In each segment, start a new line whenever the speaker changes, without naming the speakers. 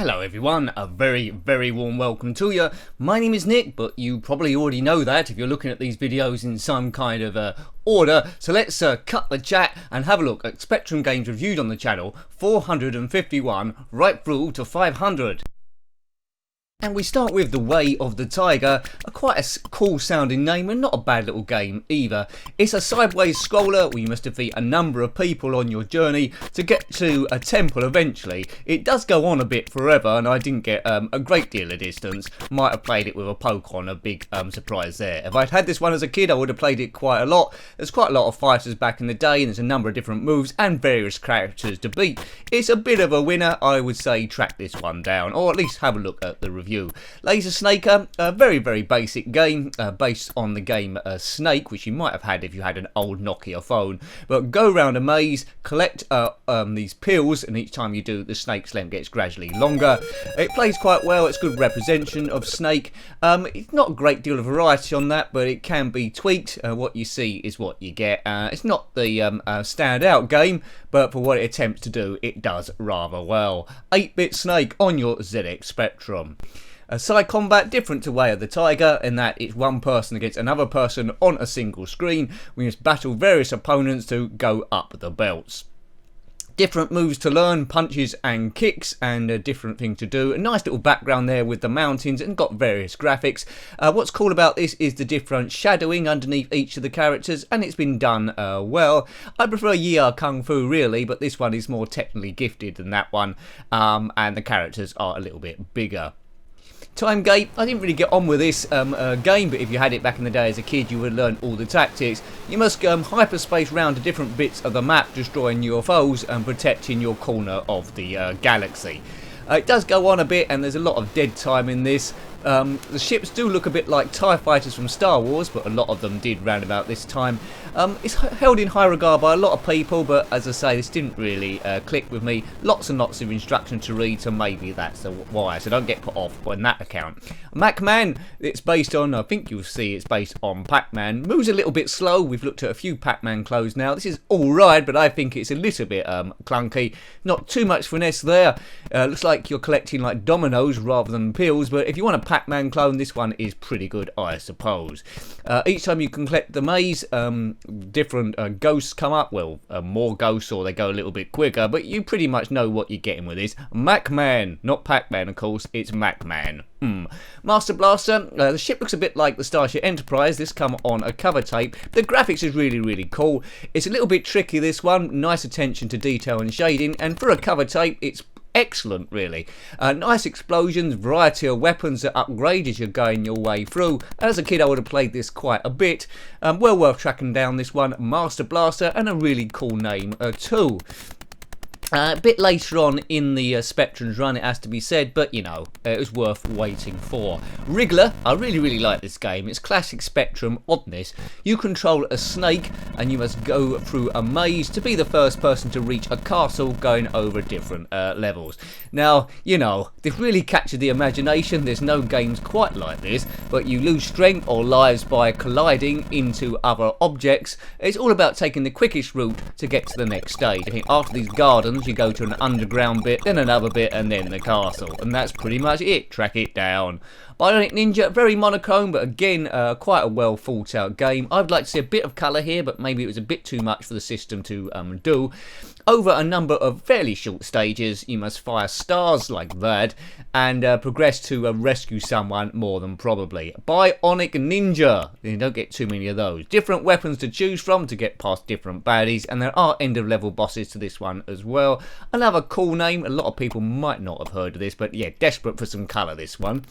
Hello everyone, a very warm welcome to you. My name is Nick, but you probably already know that if you're looking at these videos in some kind of order. So let's cut the chat and have a look at Spectrum games reviewed on the channel, 451 right through to 500. And we start with The Way of the Tiger, quite a cool sounding name and not a bad little game either. It's a sideways scroller where you must defeat a number of people on your journey to get to a temple eventually. It does go on a bit forever and I didn't get a great deal of distance. Might have played it with a poke on, a big surprise there. If I'd had this one as a kid I would have played it quite a lot. There's quite a lot of fighters back in the day and there's a number of different moves and various characters to beat. It's a bit of a winner. I would say track this one down, or at least have a look at the review. Laser Snaker, a very basic game based on the game Snake, which you might have had if you had an old Nokia phone. But go around a maze, collect these pills, and each time you do, the snake's length gets gradually longer. It plays quite well. It's good representation of Snake. It's not a great deal of variety on that, but it can be tweaked. What you see is what you get. It's not the standout game, but for what it attempts to do, it does rather well. 8-bit Snake on your ZX Spectrum. Side combat, different to Way of the Tiger in that it's one person against another person on a single screen. We must battle various opponents to go up the belts. Different moves to learn, punches and kicks, and a different thing to do. A nice little background there with the mountains and got various graphics. What's cool about this is the different shadowing underneath each of the characters, and it's been done well. I prefer Yia Kung Fu really, but this one is more technically gifted than that one, and the characters are a little bit bigger. Timegate, I didn't really get on with this game, but if you had it back in the day as a kid you would learn all the tactics. You must hyperspace round to different bits of the map, destroying your foes and protecting your corner of the galaxy. It does go on a bit and there's a lot of dead time in this. The ships do look a bit like TIE fighters from Star Wars, but a lot of them did round about this time. It's held in high regard by a lot of people, but as I say, this didn't really click with me. Lots and lots of instructions to read, so maybe that's why, so don't get put off on that account. Pac-Man, it's based on, I think you'll see it's based on Pac-Man. Moves a little bit slow. We've looked at a few Pac-Man clothes now. This is alright, but I think it's a little bit clunky. Not too much finesse there. Looks like you're collecting like dominoes rather than pills, but if you want a Pac-Man clone, this one is pretty good, I suppose. Each time you can collect the maze, different ghosts come up. Well, more ghosts, or they go a little bit quicker, but you pretty much know what you're getting with this. Mac-Man, not Pac-Man of course, it's Mac-Man. Master Blaster, the ship looks a bit like the Starship Enterprise. This come on a cover tape. The graphics is really cool. It's a little bit tricky, this one. Nice attention to detail and shading, and for a cover tape it's excellent really. Nice explosions, variety of weapons that upgrade as you're going your way through. As a kid I would have played this quite a bit. Well worth tracking down this one. Master Blaster, and a really cool name too. A bit later on in the Spectrum's run, it has to be said, but you know, it was worth waiting for. Wriggler, I really like this game. It's classic Spectrum oddness. You control a snake and you must go through a maze to be the first person to reach a castle going over different levels. Now, you know, this really captured the imagination. There's no games quite like this, but you lose strength or lives by colliding into other objects. It's all about taking the quickest route to get to the next stage. I think after these gardens, you go to an underground bit, then another bit, and then the castle. And that's pretty much it. Track it down. Bionic Ninja, very monochrome, but again, quite a well thought out game. I'd like to see a bit of colour here, but maybe it was a bit too much for the system to do. Over a number of fairly short stages, you must fire stars like that, and progress to rescue someone more than probably. Bionic Ninja, you don't get too many of those. Different weapons to choose from to get past different baddies, and there are end of level bosses to this one as well. Another cool name, a lot of people might not have heard of this, but yeah, desperate for some colour this one.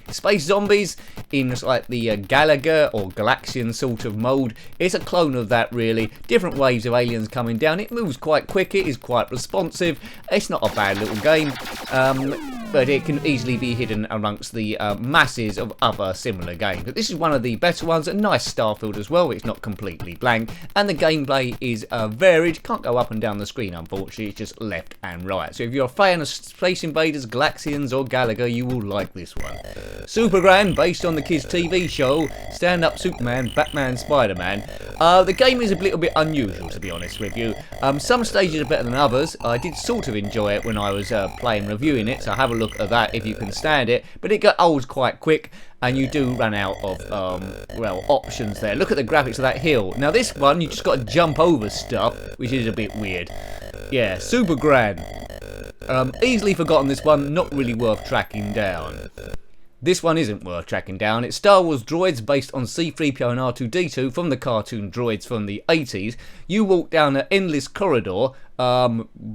Space Zombies in like the Gallagher or Galaxian sort of mode. It's a clone of that really. Different waves of aliens coming down. It moves quite quick, it is quite responsive. It's not a bad little game, but it can easily be hidden amongst the masses of other similar games. But this is one of the better ones. A nice starfield as well. It's not completely blank, and the gameplay is varied. Can't go up and down the screen unfortunately, it's just left and right. So if you're a fan of Space Invaders, Galaxians or Gallagher, you will like this one. Superman, based on the kids' TV show, stand-up Superman, Batman, Spider-Man. The game is a little bit unusual, to be honest with you. Some stages are better than others. I did sort of enjoy it when I was playing, reviewing it, so have a look look at that if you can stand it, but it got old quite quick, and you do run out of well, options there. Look at the graphics of that hill. Now this one, you just got to jump over stuff, which is a bit weird. Yeah, super grand. Easily forgotten this one, not really worth tracking down. This one isn't worth tracking down. It's Star Wars Droids based on C-3PO and R2-D2 from the cartoon droids from the 80s. You walk down an endless corridor,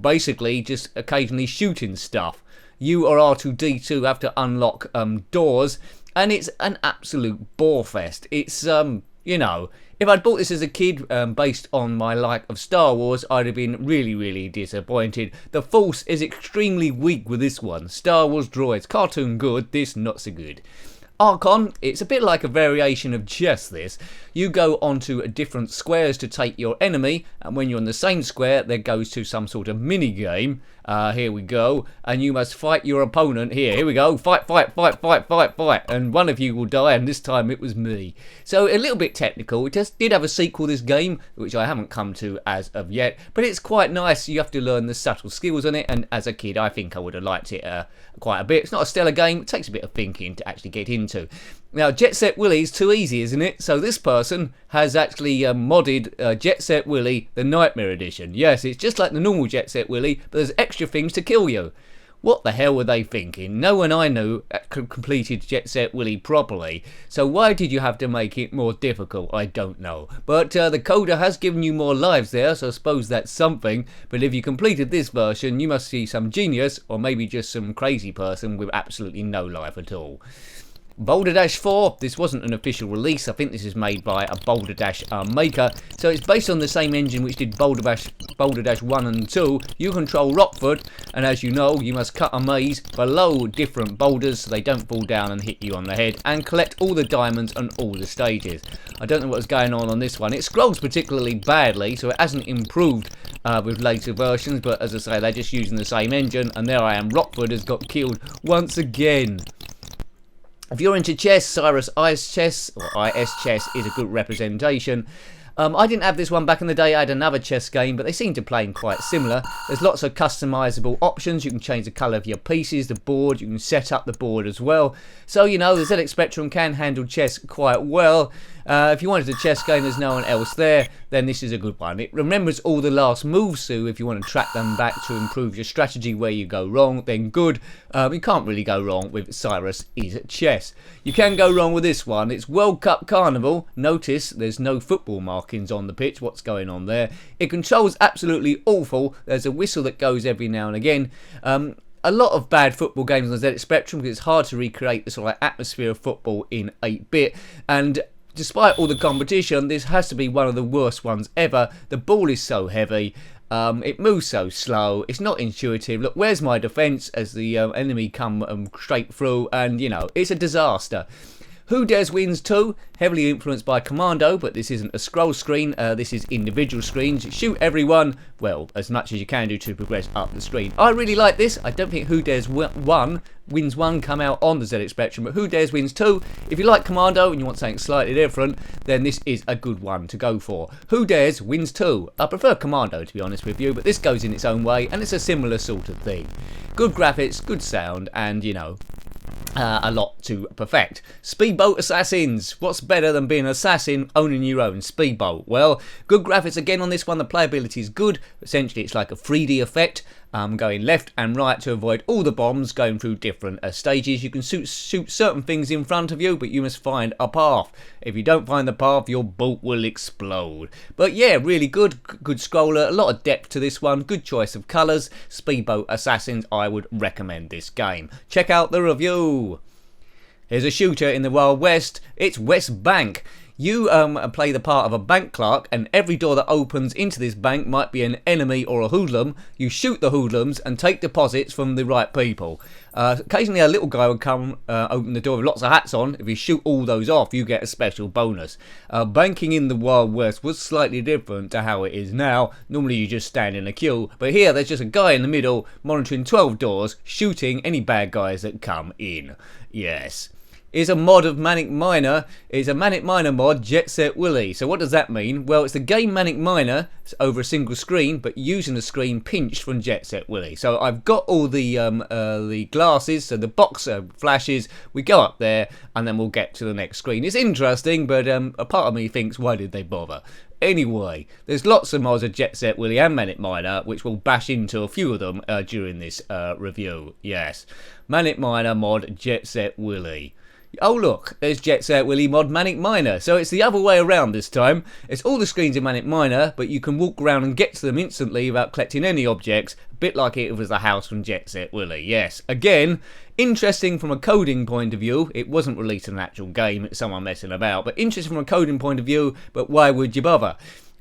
basically just occasionally shooting stuff. You or R2-D2 have to unlock doors, and it's an absolute bore fest. It's, you know, if I'd bought this as a kid based on my like of Star Wars, I'd have been really, really disappointed. The Force is extremely weak with this one. Star Wars Droids, cartoon good, this not so good. Archon, it's a bit like a variation of chess this. You go onto different squares to take your enemy, and when you're on the same square, there goes to some sort of mini game. Here we go, and you must fight your opponent. Here we go, fight, fight, fight, fight, fight, fight, and one of you will die, and this time it was me. So a little bit technical. It just did have a sequel, this game, which I haven't come to as of yet, but it's quite nice. You have to learn the subtle skills on it, and as a kid, I think I would have liked it quite a bit. It's not a stellar game. It takes a bit of thinking to actually get into. Now, Set Willy is too easy, isn't it? So this person has actually modded Set Willy, the Nightmare Edition. Yes, it's just like the normal Set Willy, but there's extra things to kill you. What the hell were they thinking? No one I knew completed Set Willy properly, so why did you have to make it more difficult? I don't know. But the coder has given you more lives there, so I suppose that's something. But if you completed this version, you must see some genius, or maybe just some crazy person with absolutely no life at all. Boulder Dash 4, this wasn't an official release. I think this is made by a Boulder Dash maker. So it's based on the same engine which did Boulder Dash 1 and 2. You control Rockford, and as you know, you must cut a maze below different boulders so they don't fall down and hit you on the head, and collect all the diamonds on all the stages. I don't know what's going on this one. It scrolls particularly badly, so it hasn't improved with later versions, but as I say, they're just using the same engine, and there I am. Rockford has got killed once again. If you're into chess, Cyrus Ice Chess, or IS Chess, is a good representation. I didn't have this one back in the day. I had another chess game, but they seem to play quite similar. There's lots of customizable options. You can change the colour of your pieces, the board. You can set up the board as well. So, you know, the zxspectrum can handle chess quite well. If you wanted a chess game, there's no one else there, then this is a good one. It remembers all the last moves, so if you want to track them back to improve your strategy where you go wrong, then good. You can't really go wrong with Cyrus is Chess. You can go wrong with this one. It's World Cup Carnival. Notice there's no football markings on the pitch. What's going on there? It controls absolutely awful. There's a whistle that goes every now and again. A lot of bad football games on the zxspectrum because it's hard to recreate the sort of atmosphere of football in 8-bit, and despite all the competition, this has to be one of the worst ones ever. The ball is so heavy, it moves so slow, it's not intuitive. Look, where's my defence as the enemy come straight through, and you know, it's a disaster. Who Dares wins 2, heavily influenced by Commando, but this isn't a scroll screen, this is individual screens. Shoot everyone, well, as much as you can do to progress up the screen. I really like this. I don't think Who Dares wins 1 come out on the zxspectrum, but Who Dares wins 2. If you like Commando and you want something slightly different, then this is a good one to go for. Who Dares wins 2. I prefer Commando, to be honest with you, but this goes in its own way, and it's a similar sort of thing. Good graphics, good sound, and, you know, a lot to perfect. Speedboat Assassins. What's better than being an assassin owning your own speedboat? Well, good graphics again on this one. The playability is good. Essentially, it's like a 3D effect. Going left and right to avoid all the bombs going through different stages. You can shoot certain things in front of you, but you must find a path. If you don't find the path, your boat will explode. But yeah, really good scroller. A lot of depth to this one. Good choice of colours. Speedboat Assassins, I would recommend this game. Check out the review. Here's a shooter in the Wild West. It's West Bank. You play the part of a bank clerk, and every door that opens into this bank might be an enemy or a hoodlum. You shoot the hoodlums and take deposits from the right people. Occasionally a little guy will come open the door with lots of hats on. If you shoot all those off, you get a special bonus. Banking in the Wild West was slightly different to how it is now. Normally you just stand in a queue, but here there's just a guy in the middle monitoring 12 doors, shooting any bad guys that come in. Yes. is a mod of Manic Miner. It's a Manic Miner mod, Set Willy. So what does that mean? Well, it's the game Manic Miner over a single screen, but using the screen pinched from Set Willy. So I've got all the glasses, so the box flashes. We go up there, and then we'll get to the next screen. It's interesting, but a part of me thinks, why did they bother? Anyway, there's lots of mods of Set Willy and Manic Miner, which we'll bash into a few of them during this review. Yes, Manic Miner mod Set Willy. Oh look, there's Set Willy mod Manic Miner. So it's the other way around this time. It's all the screens in Manic Miner, but you can walk around and get to them instantly without collecting any objects, a bit like it was the house from Set Willy. Yes, again, interesting from a coding point of view. It wasn't released in an actual game, it's someone messing about, but interesting from a coding point of view, but why would you bother?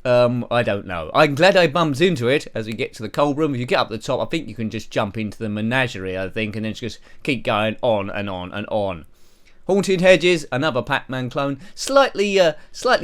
I don't know. I'm glad I bumped into it as we get to the cold room. If you get up the top, I think you can just jump into the menagerie, I think, and then just keep going on and on and on. Haunted Hedges, another Pac-Man clone, slightly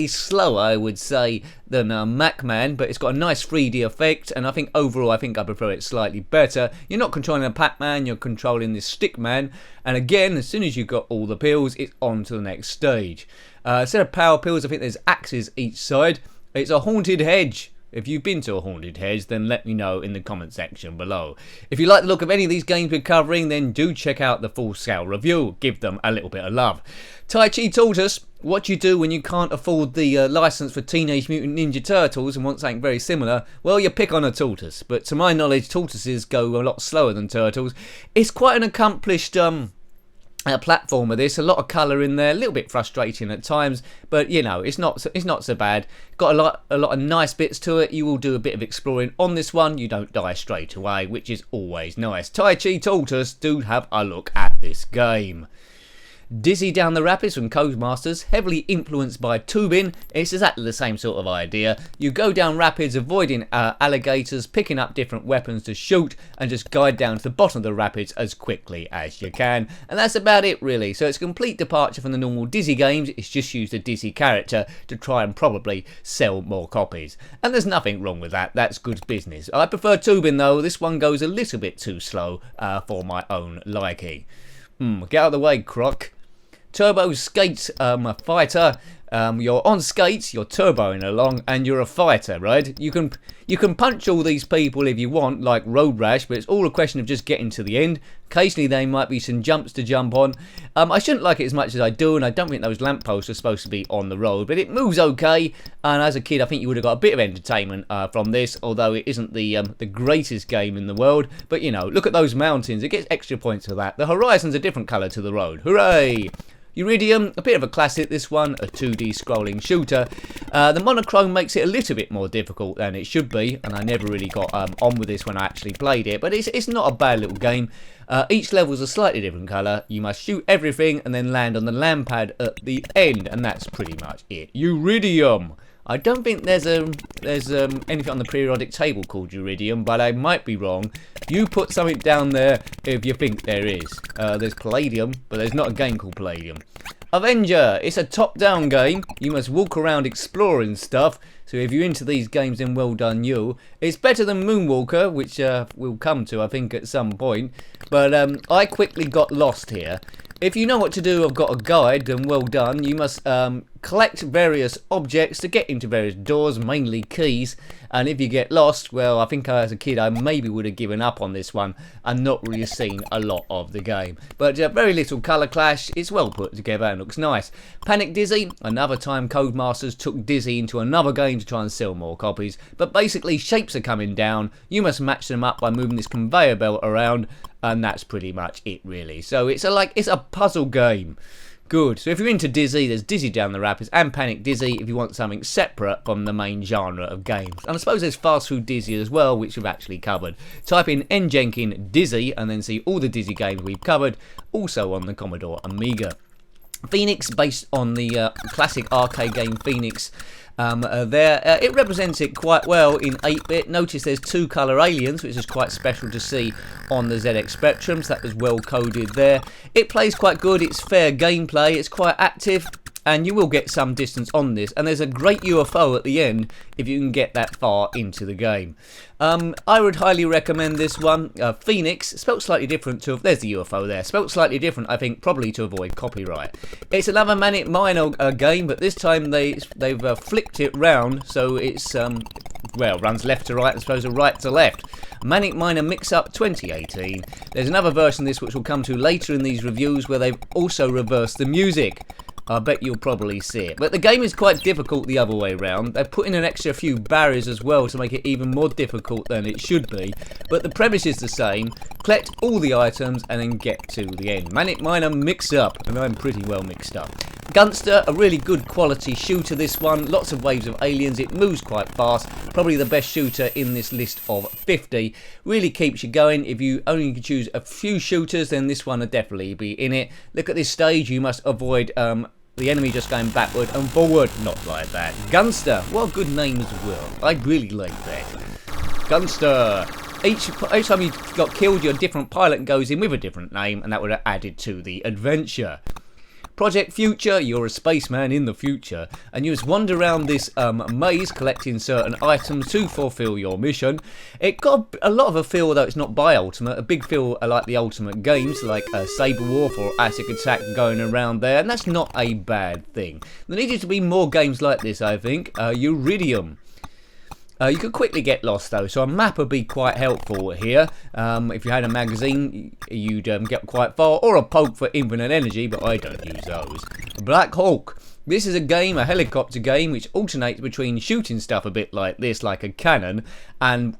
slower, I would say, than Mac-Man, but it's got a nice 3D effect, and I think overall, I prefer it slightly better. You're not controlling a Pac-Man, you're controlling this Stickman, and again, as soon as you've got all the pills, it's on to the next stage. Instead of power pills, I think there's axes each side. It's a haunted hedge. If you've been to a haunted hedge, then let me know in the comment section below. If you like the look of any of these games we're covering, then do check out the full scale review. Give them a little bit of love. Tai Chi Tortoise, what do you do when you can't afford the license for Teenage Mutant Ninja Turtles and want something very similar? Well, you pick on a tortoise. But to my knowledge, tortoises go a lot slower than turtles. It's quite an accomplished platformer. This, a lot of colour in there, a little bit frustrating at times, but you know, it's not so bad. Got a lot of nice bits to it. You will do a bit of exploring on this one. You don't die straight away, which is always nice. Tai Chi Tortoise, do have a look at this game. Dizzy Down the Rapids from Codemasters, heavily influenced by tubing. It's exactly the same sort of idea. You go down rapids avoiding alligators, picking up different weapons to shoot, and just guide down to the bottom of the rapids as quickly as you can. And that's about it really. So it's a complete departure from the normal Dizzy games. It's just used a Dizzy character to try and probably sell more copies. And there's nothing wrong with that. That's good business. I prefer tubing though. This one goes a little bit too slow for my own liking. Get out of the way, Croc. Turbo Skate Fighter. You're on skates, you're turboing along, and you're a fighter, right? You can punch all these people if you want, like Road Rash, but it's all a question of just getting to the end. Occasionally there might be some jumps to jump on. I shouldn't like it as much as I do, and I don't think those lampposts are supposed to be on the road, but it moves okay, and as a kid I think you would have got a bit of entertainment from this, although it isn't the greatest game in the world. But you know, look at those mountains, it gets extra points for that. The horizon's a different colour to the road. Hooray! Iridium, a bit of a classic this one, a 2D scrolling shooter. The monochrome makes it a little bit more difficult than it should be, and I never really got on with this when I actually played it, but it's not a bad little game. Each level is a slightly different colour. You must shoot everything and then land on the land pad at the end, and that's pretty much it. Iridium! I don't think there's anything on the periodic table called Iridium, but I might be wrong. You put something down there if you think there is. There's Palladium, but there's not a game called Palladium. Avenger, it's a top-down game. You must walk around exploring stuff. So if you're into these games, then well done you. It's better than Moonwalker, which we'll come to, I think, at some point. But I quickly got lost here. If you know what to do, I've got a guide, then well done. You must collect various objects to get into various doors, mainly keys. And if you get lost, well, I think as a kid I maybe would have given up on this one and not really seen a lot of the game. But very little colour clash, it's well put together and looks nice. Panic Dizzy, another time Codemasters took Dizzy into another game to try and sell more copies. But basically shapes are coming down, you must match them up by moving this conveyor belt around, and that's pretty much it really. So it's a puzzle game. Good. So if you're into Dizzy, there's Dizzy Down the Rapids and Panic Dizzy if you want something separate from the main genre of games. And I suppose there's Fast Food Dizzy as well, which we've actually covered. Type in njenkin Dizzy and then see all the Dizzy games we've covered, also on the Commodore Amiga. Phoenix, based on the classic arcade game Phoenix. It represents it quite well in 8-bit. Notice there's two colour aliens, which is quite special to see on the zxspectrum, so that was well coded there. It plays quite good, it's fair gameplay, it's quite active. and you will get some distance on this, and there's a great UFO at the end if you can get that far into the game. I would highly recommend this one. Phoenix, spelt slightly different to, there's the UFO there, spelt slightly different, I think, probably to avoid copyright. It's another Manic Miner game, but this time they've flipped it round, so it's, well, runs left to right as opposed to right to left. Manic Miner Mix Up 2018. There's another version of this which we'll come to later in these reviews where they've also reversed the music. I bet you'll probably see it. But the game is quite difficult the other way round. They've put in an extra few barriers as well to make it even more difficult than it should be. But the premise is the same. Collect all the items and then get to the end. Manic Miner Mix Up, and I'm pretty well mixed up. Gunster, a really good quality shooter this one. Lots of waves of aliens. It moves quite fast. Probably the best shooter in this list of 50. Really keeps you going. If you only can choose a few shooters, then this one will definitely be in it. Look at this stage. You must avoid the enemy just going backward and forward. Not like that. Gunster. What a good name as well. I really like that. Gunster. Each time you got killed, your different pilot goes in with a different name, and that would have added to the adventure. Project Future, you're a spaceman in the future, and you just wander around this maze collecting certain items to fulfill your mission. It got a lot of a feel, though it's not by Ultimate, a big feel like the Ultimate games, like Saber Wharf or Attic Attack going around there, and that's not a bad thing. There needed to be more games like this, I think. Iridium. You could quickly get lost though, so a map would be quite helpful here. If you had a magazine, you'd get quite far, or a poke for infinite energy, but I don't use those. Black Hawk. This is a game, a helicopter game, which alternates between shooting stuff a bit like this, like a cannon, and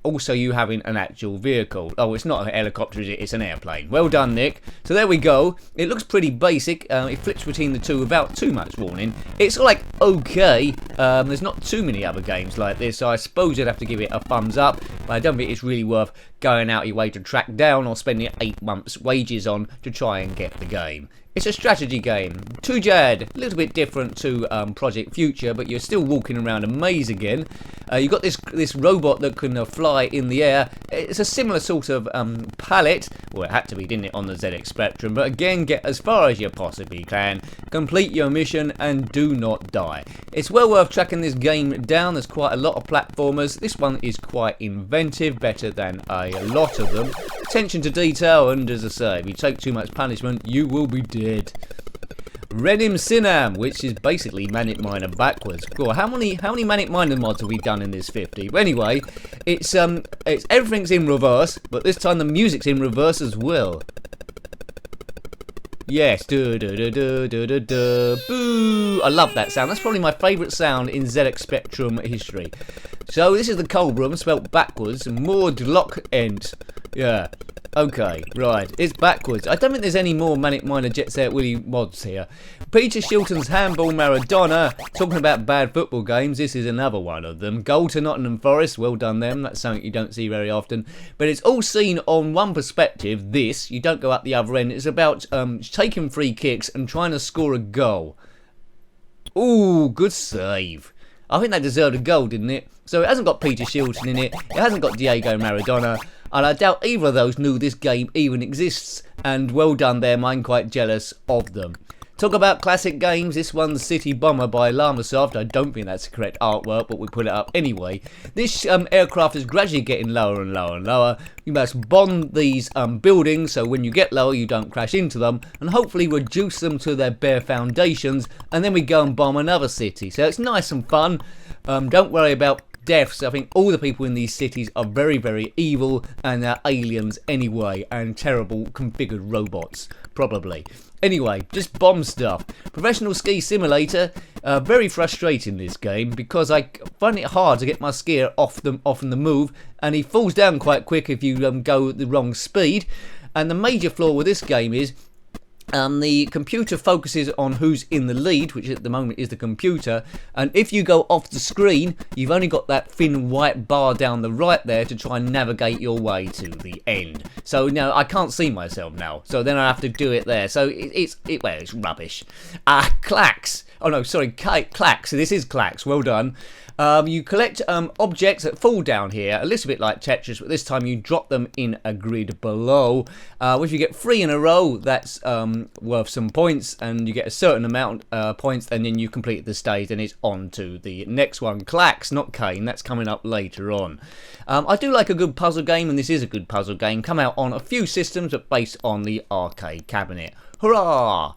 also you having an actual vehicle. Oh, it's not a helicopter, is it? It's an airplane. Well done, Nick. So there we go. It looks pretty basic. It flips between the two without too much warning. It's like okay. There's not too many other games like this, so I suppose you'd have to give it a thumbs up. But I don't think it's really worth going out your way to track down or spending 8 months' wages on to try and get the game. It's a strategy game. Tujad, a little bit different to Project Future, but you're still walking around a maze again. You've got this robot that can fly in the air. It's a similar sort of palette. Well, it had to be, didn't it, on the zxspectrum. But again, get as far as you possibly can. Complete your mission and do not die. It's well worth tracking this game down. There's quite a lot of platformers. This one is quite inventive, better than a lot of them. Attention to detail, and as I say, if you take too much punishment, you will be dead. Renim Sinam, which is basically Manic Miner backwards. Cool. How many Manic Miner mods have we done in this 50? Well, anyway, it's everything's in reverse, but this time the music's in reverse as well. Yes, boo! I love that sound. That's probably my favourite sound in zxspectrum history. So this is the cold room, spelt backwards. Moored lock end. Yeah. Okay, right. It's backwards. I don't think there's any more Manic Miner Jet Set Willy mods here. Peter Shilton's Handball Maradona. Talking about bad football games, this is another one of them. Goal to Nottingham Forest. Well done them. That's something you don't see very often. But it's all seen on one perspective. This. You don't go up the other end. It's about taking free kicks and trying to score a goal. Ooh, good save. I think that deserved a goal, didn't it? So it hasn't got Peter Shilton in it. It hasn't got Diego Maradona. And I doubt either of those knew this game even exists. And well done them, I'm quite jealous of them. Talk about classic games, this one's City Bomber by Lamasoft. I don't think that's the correct artwork, but we put it up anyway. This aircraft is gradually getting lower and lower and lower. You must bomb these buildings, so when you get lower you don't crash into them, and hopefully reduce them to their bare foundations, and then we go and bomb another city. So it's nice and fun. Don't worry about deaths. I think all the people in these cities are very, very evil, and they're aliens anyway, and terrible configured robots, probably. Anyway, just bomb stuff. Professional Ski Simulator, very frustrating this game, because I find it hard to get my skier off the move, and he falls down quite quick if you go at the wrong speed. And the major flaw with this game is the computer focuses on who's in the lead, which at the moment is the computer, and if you go off the screen, you've only got that thin white bar down the right there to try and navigate your way to the end. So now I can't see myself now, so then I have to do it there. So it's rubbish. Clacks. Oh no, sorry, Clacks. This is Clacks. Well done. You collect objects that fall down here, a little bit like Tetris, but this time you drop them in a grid below. If you get 3 in a row, that's worth some points, and you get a certain amount points, and then you complete the stage, and it's on to the next one. Clacks, not Kane. That's coming up later on. I do like a good puzzle game, and this is a good puzzle game. Come out on a few systems, but based on the arcade cabinet. Hurrah!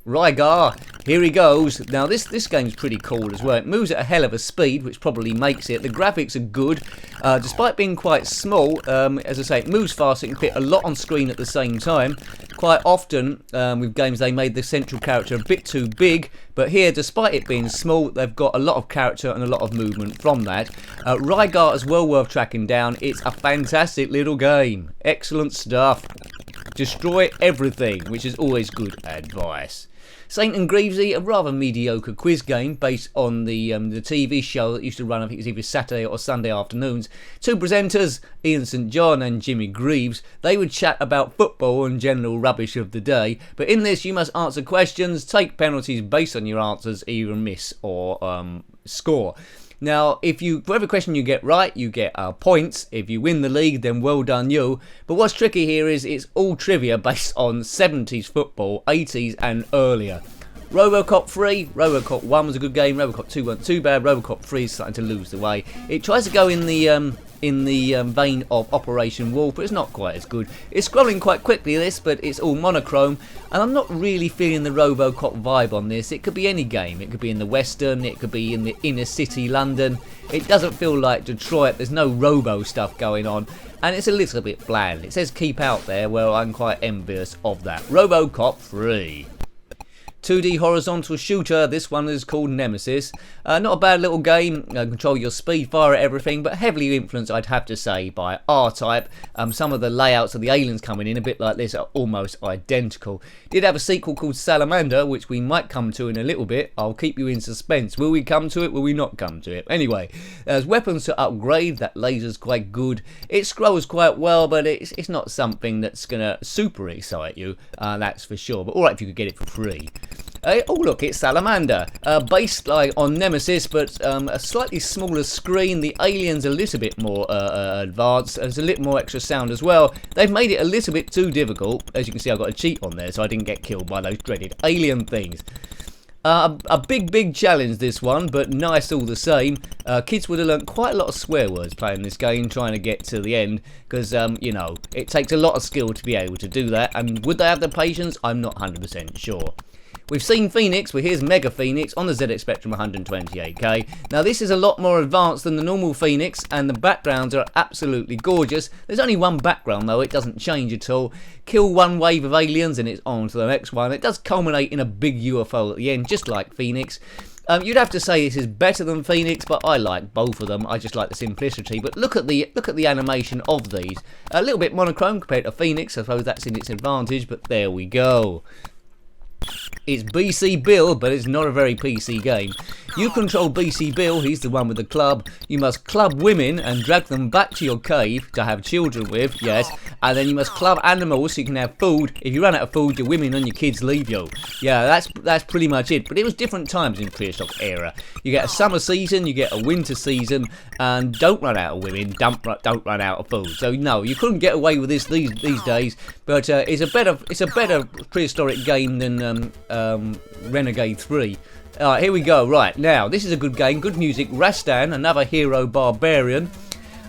Rygar, here he goes. Now this game's pretty cool as well. It moves at a hell of a speed, which probably makes it. The graphics are good, despite being quite small. As I say, it moves fast. It can fit a lot on screen at the same time. Quite often with games, they made the central character a bit too big, but here, despite it being small, they've got a lot of character and a lot of movement from that. Rygar is well worth tracking down. It's a fantastic little game. Excellent stuff. Destroy everything, which is always good advice. St and Greavesy, a rather mediocre quiz game based on the TV show that used to run, I think it was either Saturday or Sunday afternoons. 2 presenters, Ian St John and Jimmy Greaves, they would chat about football and general rubbish of the day, but in this you must answer questions, take penalties based on your answers, either miss or score. Now, for every question you get right, you get points. If you win the league, then well done you. But what's tricky here is it's all trivia based on 70s football, 80s and earlier. Robocop 3, Robocop 1 was a good game, Robocop 2 wasn't too bad, Robocop 3 is starting to lose the way. It tries to go in the vein of Operation Wolf, but it's not quite as good. It's scrolling quite quickly, this, but it's all monochrome, and I'm not really feeling the Robocop vibe on this. It could be any game. It could be in the Western, it could be in the inner city London. It doesn't feel like Detroit. There's no Robo stuff going on, and it's a little bit bland. It says keep out there. Well, I'm quite envious of that. Robocop 3. 2D horizontal shooter, this one is called Nemesis. Not a bad little game, control your speed, fire at everything, but heavily influenced, I'd have to say, by R-Type. Some of the layouts of the aliens coming in, a bit like this, are almost identical. Did have a sequel called Salamander, which we might come to in a little bit. I'll keep you in suspense. Will we come to it? Will we not come to it? Anyway, there's weapons to upgrade. That laser's quite good. It scrolls quite well, but it's not something that's going to super excite you, that's for sure. But alright if you could get it for free. Oh look, it's Salamander, based on Nemesis, but a slightly smaller screen. The aliens a little bit more advanced. There's a little more extra sound as well. They've made it a little bit too difficult. As you can see, I've got a cheat on there, so I didn't get killed by those dreaded alien things. A big challenge, this one, but nice all the same. Kids would have learnt quite a lot of swear words playing this game, trying to get to the end, because, you know, it takes a lot of skill to be able to do that, and would they have the patience? I'm not 100% sure. We've seen Phoenix, but here's Mega Phoenix on the ZxSpectrum 128K. Now this is a lot more advanced than the normal Phoenix, and the backgrounds are absolutely gorgeous. There's only one background though, it doesn't change at all. Kill one wave of aliens and it's on to the next one. It does culminate in a big UFO at the end, just like Phoenix. You'd have to say this is better than Phoenix, but I like both of them. I just like the simplicity. But look at the animation of these. A little bit monochrome compared to Phoenix. I suppose that's in its advantage, but there we go. It's BC Bill, but it's not a very PC game. You control BC Bill, he's the one with the club. You must club women and drag them back to your cave to have children with, yes. And then you must club animals so you can have food. If you run out of food, your women and your kids leave you. Yeah, that's pretty much it. But it was different times in prehistoric era. You get a summer season, you get a winter season, and don't run out of women, don't run out of food. So no, you couldn't get away with this these days. But it's a better prehistoric game than Renegade 3. Alright, here we go. Right, now, this is a good game. Good music. Rastan, another hero barbarian.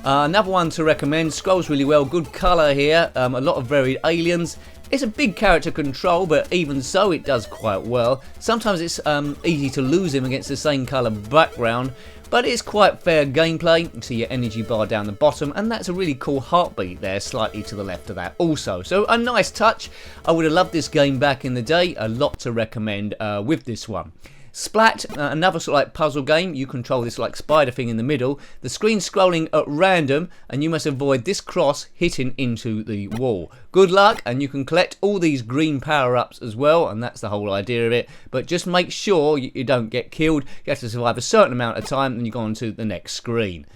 Another one to recommend. Scrolls really well. Good colour here. A lot of varied aliens. It's a big character control, but even so, it does quite well. Sometimes it's easy to lose him against the same colour background, but it's quite fair gameplay. You can see your energy bar down the bottom, and that's a really cool heartbeat there, slightly to the left of that also. So a nice touch. I would have loved this game back in the day. A lot to recommend with this one. Splat, another sort of like puzzle game. You control this like spider thing in the middle. The screen's scrolling at random, and you must avoid this cross hitting into the wall. Good luck, and you can collect all these green power-ups as well, and that's the whole idea of it. But just make sure you don't get killed. You have to survive a certain amount of time, and you go on to the next screen.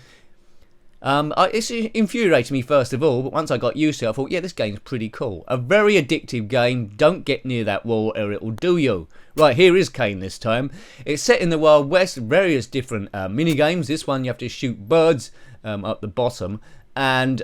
It's infuriated me first of all, but once I got used to it, I thought, yeah, this game's pretty cool. A very addictive game. Don't get near that wall or it'll do you. Right, here is Kane this time. It's set in the Wild West, various different mini games. This one you have to shoot birds at the bottom. And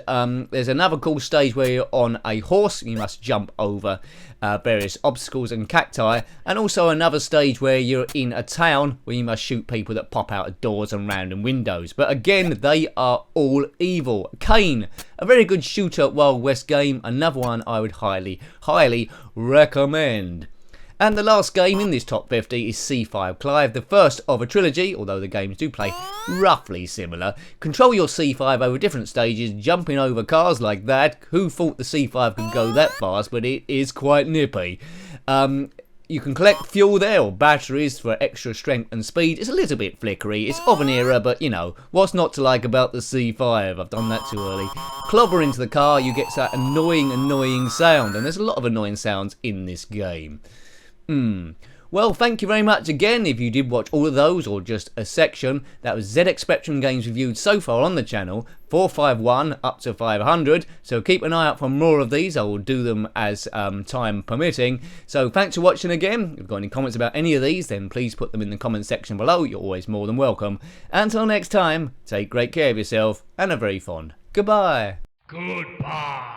there's another cool stage where you're on a horse. You must jump over various obstacles and cacti. And also another stage where you're in a town where you must shoot people that pop out of doors and random windows. But again, they are all evil. Kane, a very good shooter Wild West game. Another one I would highly, highly recommend. And the last game in this top 50 is C5 Clive, the first of a trilogy, although the games do play roughly similar. Control your C5 over different stages, jumping over cars like that. Who thought the C5 could go that fast, but it is quite nippy. You can collect fuel there, or batteries, for extra strength and speed. It's a little bit flickery, it's of an era, but you know, what's not to like about the C5? I've done that too early. Clobber into the car, you get that annoying sound, and there's a lot of annoying sounds in this game. Well, thank you very much again if you did watch all of those or just a section. That was zxspectrum games reviewed so far on the channel, 451 up to 500. So keep an eye out for more of these. I will do them as time permitting. So thanks for watching again. If you've got any comments about any of these, then please put them in the comment section below. You're always more than welcome. Until next time, take great care of yourself and a very fond goodbye.
Goodbye.